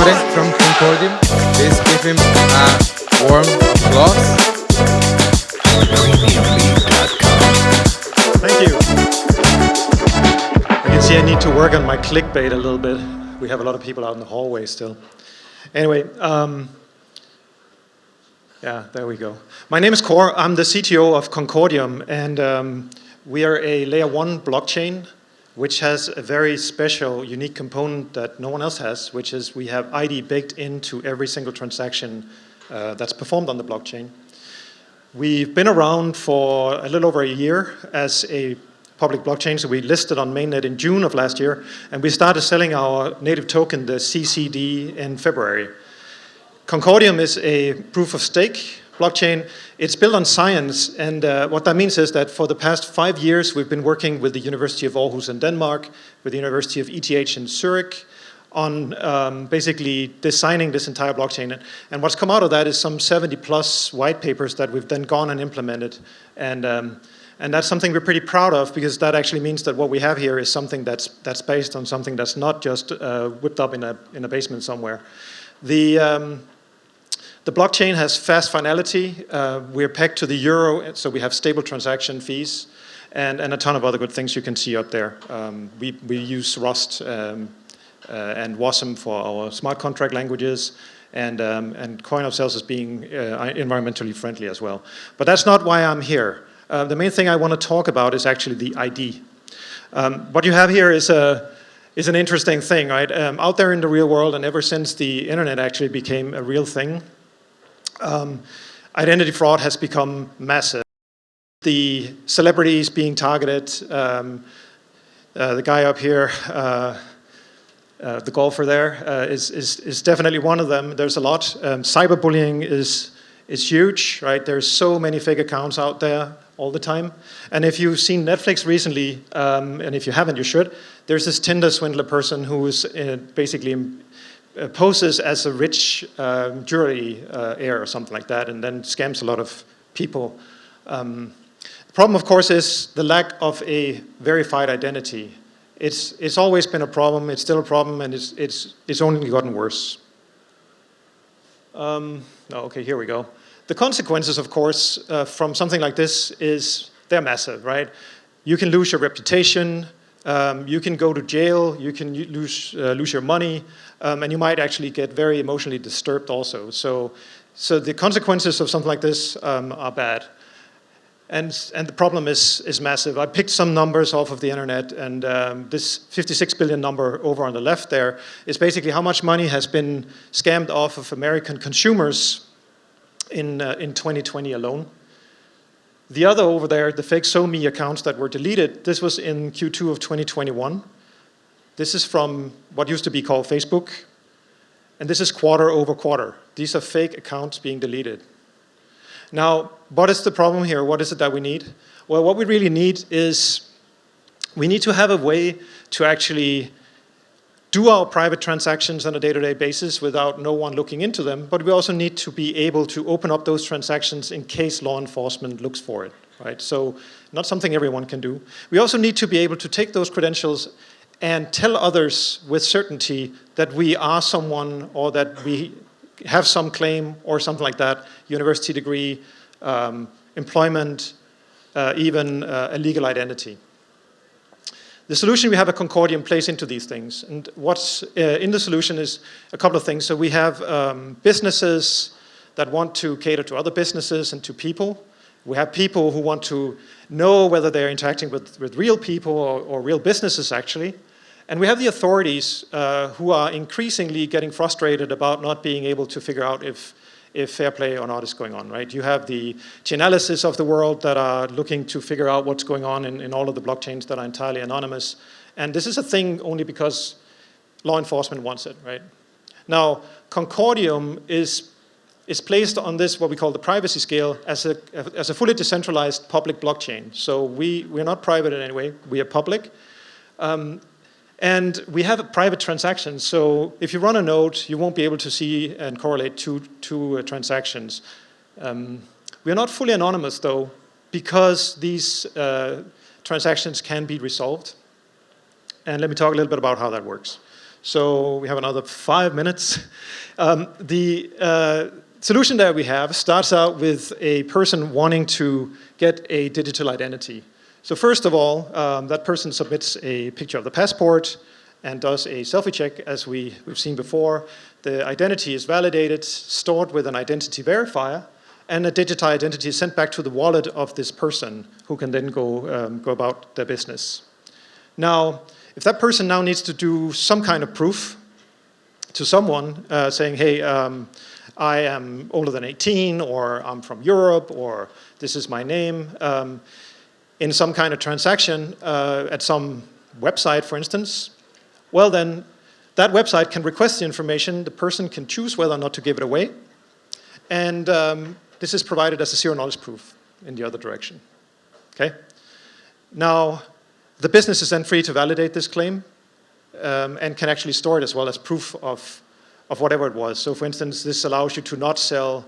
Kåre from Concordium. Please give him a warm applause. Thank you. You can see I need to work on my clickbait a little bit. We have a lot of people out in the hallway still. Anyway, yeah, there we go. My name is Kåre. I'm the CTO of Concordium, and we are a layer 1 blockchain, which has a very special, unique component that no one else has, which is we have ID baked into every single transaction that's performed on the blockchain. We've been around for a little over a year as a public blockchain, so we listed on mainnet in June of last year, and we started selling our native token, the CCD, in February. Concordium is a proof-of-stake blockchain. It's built on science, and what that means is that for the past 5 years, we've been working with the University of Aarhus in Denmark, with the University of ETH in Zurich, on basically designing this entire blockchain. And what's come out of that is some 70+ white papers that we've then gone and implemented. And that's something we're pretty proud of, because that actually means that what we have here is something that's based on something that's not just whipped up in a basement somewhere. The blockchain has fast finality. We're pegged to the euro, so we have stable transaction fees, and a ton of other good things you can see up there. We use Rust and WASM for our smart contract languages, and coin ourselves as being environmentally friendly as well. But that's not why I'm here. The main thing I want to talk about is actually the ID. What you have here is an interesting thing, right? Out there in the real world, and ever since the internet actually became a real thing, identity fraud has become massive. The celebrities being targeted, the guy up here, the golfer there, is definitely one of them. There's a lot. Cyberbullying is huge, right? There's so many fake accounts out there all the time. And if you've seen Netflix recently, and if you haven't, you should, there's this Tinder swindler person who is basically poses as a rich jewelry heir or something like that, and then scams a lot of people. The problem, of course, is the lack of a verified identity. It's always been a problem, it's still a problem, and it's only gotten worse. Okay, here we go. The consequences, of course, from something like this they're massive, right? You can lose your reputation, you can go to jail, you can lose your money, and you might actually get very emotionally disturbed also. So the consequences of something like this are bad. And the problem is massive. I picked some numbers off of the internet, and this 56 billion number over on the left there is basically how much money has been scammed off of American consumers in 2020 alone. The other over there, the fake SoMe accounts that were deleted, this was in Q2 of 2021. This is from what used to be called Facebook, and this is quarter over quarter. These are fake accounts being deleted. Now, what is the problem here? What is it that we need? Well, what we really need is we need to have a way to actually do our private transactions on a day-to-day basis without no one looking into them, but we also need to be able to open up those transactions in case law enforcement looks for it, right? So not something everyone can do. We also need to be able to take those credentials and tell others with certainty that we are someone, or that we have some claim or something like that, university degree, employment, even a legal identity. The solution we have at Concordium plays into these things, and what's in the solution is a couple of things. So we have businesses that want to cater to other businesses and to people. We have people who want to know whether they're interacting with real people or real businesses actually. And we have the authorities who are increasingly getting frustrated about not being able to figure out if fair play or not is going on, right? You have the Chainalysis of the world that are looking to figure out what's going on in all of the blockchains that are entirely anonymous. And this is a thing only because law enforcement wants it, right? Now, Concordium is placed on this, what we call the privacy scale, as a fully decentralized public blockchain. So we're not private in any way, we are public. And we have a private transaction, so if you run a node, you won't be able to see and correlate two transactions. We are not fully anonymous, though, because these transactions can be resolved. And let me talk a little bit about how that works. So we have another 5 minutes. The solution that we have starts out with a person wanting to get a digital identity. So first of all, that person submits a picture of the passport and does a selfie check, as we've seen before. The identity is validated, stored with an identity verifier, and a digital identity is sent back to the wallet of this person, who can then go about their business. Now, if that person now needs to do some kind of proof to someone, saying, hey, I am older than 18, or I'm from Europe, or this is my name, in some kind of transaction at some website, for instance, well then, that website can request the information, the person can choose whether or not to give it away, and this is provided as a zero knowledge proof in the other direction, okay? Now, the business is then free to validate this claim and can actually store it as well as proof of whatever it was. So for instance, this allows you to not sell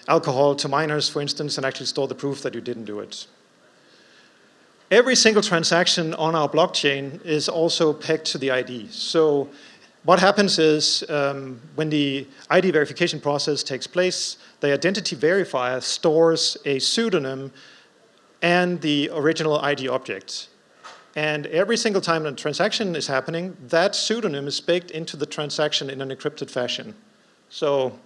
alcohol to minors, for instance, and actually store the proof that you didn't do it. Every single transaction on our blockchain is also pegged to the ID. So what happens is when the ID verification process takes place, the identity verifier stores a pseudonym and the original ID object. And every single time a transaction is happening, that pseudonym is baked into the transaction in an encrypted fashion. So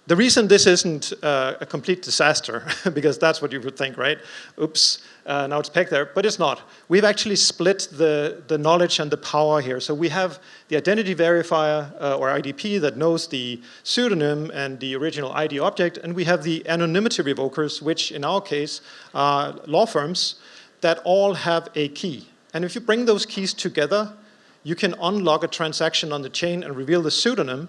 the reason this isn't a complete disaster, because that's what you would think, right? Oops, now it's pegged there, but it's not. We've actually split the knowledge and the power here. So we have the identity verifier, or IDP, that knows the pseudonym and the original ID object, and we have the anonymity revokers, which in our case are law firms that all have a key. And if you bring those keys together, you can unlock a transaction on the chain and reveal the pseudonym.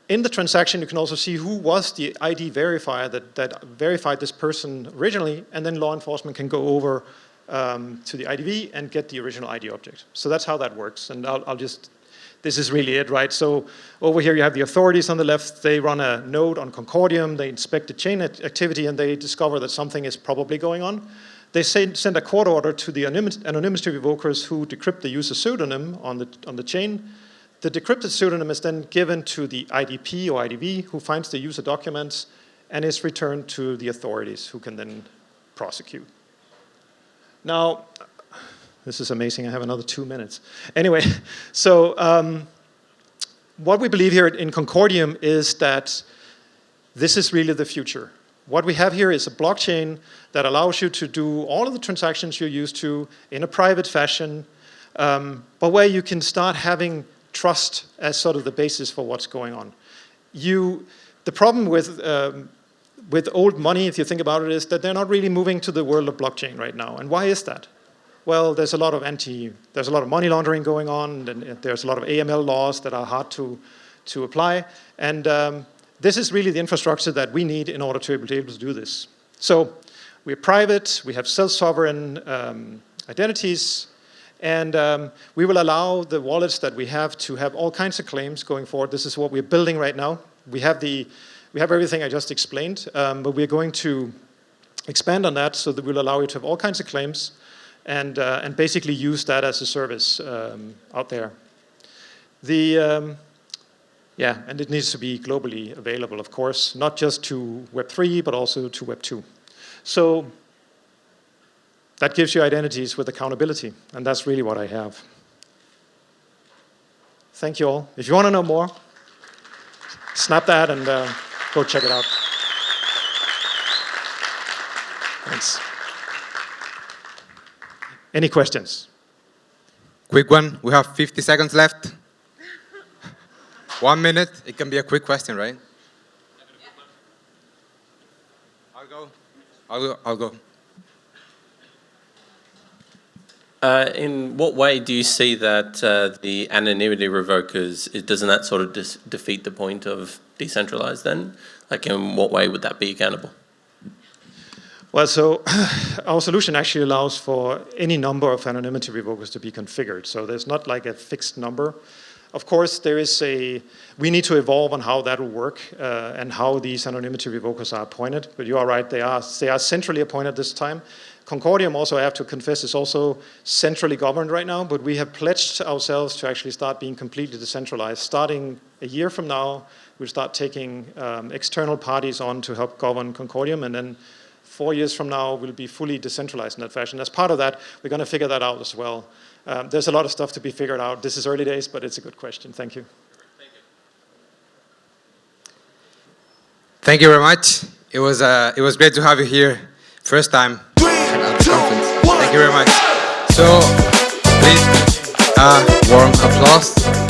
In the transaction, you can also see who was the ID verifier that verified this person originally, and then law enforcement can go over to the IDV and get the original ID object. So that's how that works, and this is really it, right? So over here you have the authorities on the left. They run a node on Concordium, they inspect the chain activity, and they discover that something is probably going on. They send a court order to the anonymity revokers who decrypt the user pseudonym on the chain. The decrypted pseudonym is then given to the IDP or IDV, who finds the user documents and is returned to the authorities, who can then prosecute. Now, this is amazing. I have another 2 minutes. Anyway, so what we believe here in Concordium is that this is really the future. What we have here is a blockchain that allows you to do all of the transactions you're used to in a private fashion, but where you can start having trust as sort of the basis for what's going on. The problem with old money, if you think about it, is that they're not really moving to the world of blockchain right now. And why is that? Well, there's a lot of money laundering going on, and there's a lot of AML laws that are hard to apply. And this is really the infrastructure that we need in order to be able to do this. So we're private, we have self-sovereign identities, and we will allow the wallets that we have to have all kinds of claims going forward. This is what we're building right now. We have everything I just explained, but we're going to expand on that so that we'll allow you to have all kinds of claims and basically use that as a service out there. And it needs to be globally available, of course, not just to Web3, but also to Web2. So that gives you identities with accountability, and that's really what I have. Thank you all. If you want to know more, snap that and go check it out. Thanks. Any questions? Quick one. We have 50 seconds left. 1 minute. It can be a quick question, right? I'll go. In what way do you see that the anonymity revokers, doesn't that sort of defeat the point of decentralized then? Like, in what way would that be accountable? Well, so our solution actually allows for any number of anonymity revokers to be configured. So there's not like a fixed number Of course, we need to evolve on how that will work and how these anonymity revokers are appointed. But you are right, they are centrally appointed this time. Concordium also, I have to confess, is also centrally governed right now, but we have pledged ourselves to actually start being completely decentralized. Starting a year from now, we'll start taking external parties on to help govern Concordium, and then 4 years from now, we'll be fully decentralized in that fashion. As part of that, we're going to figure that out as well. There's a lot of stuff to be figured out. This is early days, but it's a good question. Thank you. Thank you very much. It was great to have you here. First time at the conference. Thank you very much. So, please, warm applause.